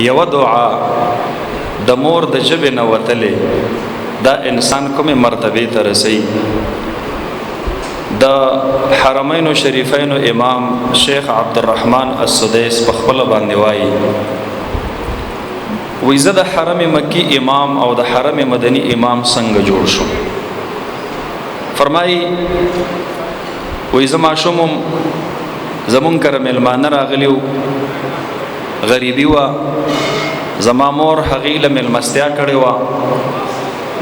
یو دعا د مور د ژبې نه وتلې دا انسان کومې مرتبې ته رسي. د حرمین شریفین امام شیخ عبدالرحمن السدیس په خپل باندې وایي وای زه د حرم مکی امام او د حرم مدنی امام څنګه جوړ شو. فرمایي وای زه ماشوم زمون کره مېلمانه راغلیو، غریبي وه، زما مور هغې له مېلمستیا کړې وه،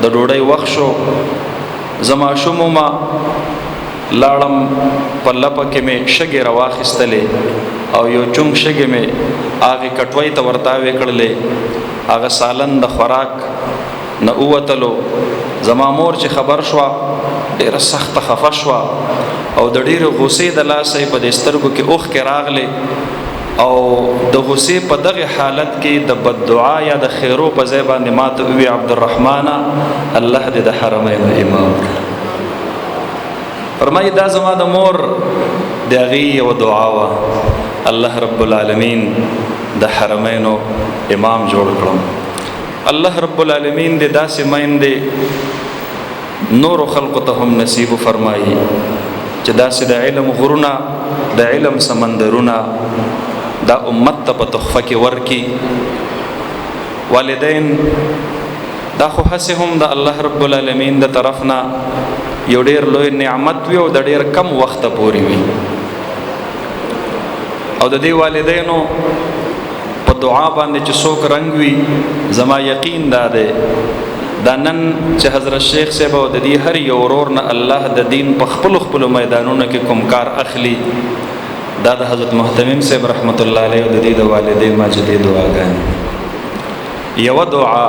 د ډوډۍ وخت شو، زه ماشوم ومه، لاړم په لپه کې مې شګې راواخیستلې او یو چونګ شګې مې هغې کټوۍ ته ورتاوې کړلې، هغه سالن د خوراک نه ووتلو. زما مور چې خبر شوه ډېره سخته خفه شوه او د ډېرې غوسې د لاسه یې په دې سترګو کې اوښکې راغلې او د غوسې په دغه حالت کې د بددعا یا د خیرو په ځای باندې ماته ووی عبدالرحمنه الله دې د حرمین امام کړه. فرمایي دا زما د مور د هغې یوه دعا وه، الله رب العالمین د حرمینو امام جوړ کړم. الله رب العالمین دې داسې میندې نورو خلقو ته هم نصیب فرمایي چې داسې د علم غرونه د علم سمندرونه دا امت ته په تحفه کې ورکي. والدین دا خو هسې هم د الله رب العالمین د طرف نه یو ډېر لوی نعمت وي او د ډېر کم وخته پورې وي او د دې والدینو په دعا باندې چې څوک رنګ وي زما یقین دا دی دا نن چې حضرت شیخ صاحب او د دې هر یو ورور نه الله د دین په خپلو میدانونو کې کوم کار اخلي دا د حضرت محتمم صاحب رحمت الله علیه او د دې د والدین ماجدې دعاګانې. یوه دعا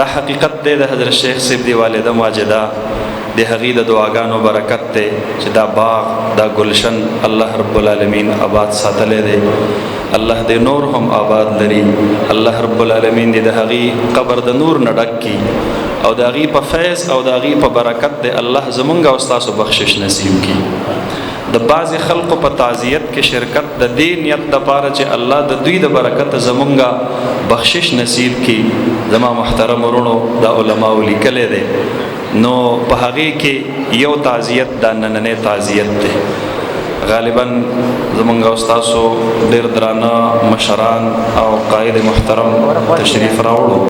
دا حقیقت دی د حضرت شیخ صاحب دی والده ماجده د هغې د دعاګانو برکت دی چې دا باغ دا گلشن الله رب العالمین آباد ساتلی دی. الله دې نور هم آباد لري. الله رب العالمین دې د هغې قبر د نور نه ډک کي او د هغې په فیض او د هغې په برکت دې الله زمونږ او ستاسو بخشش نصیب کي. د بعضې خلقو په تعزیت کې شرکت د دې نیت دپاره چې الله د دوی د برکت زمونږ بخشش نصیب کي. زما محترم ورونو دا علماو لیکلی دی نو په هغې کې یو تعزیت دا نننی تعزیت دی. غالبا زمونږ او ستاسو ډېر درانه مشران او قائد محترم تشریف راوړو.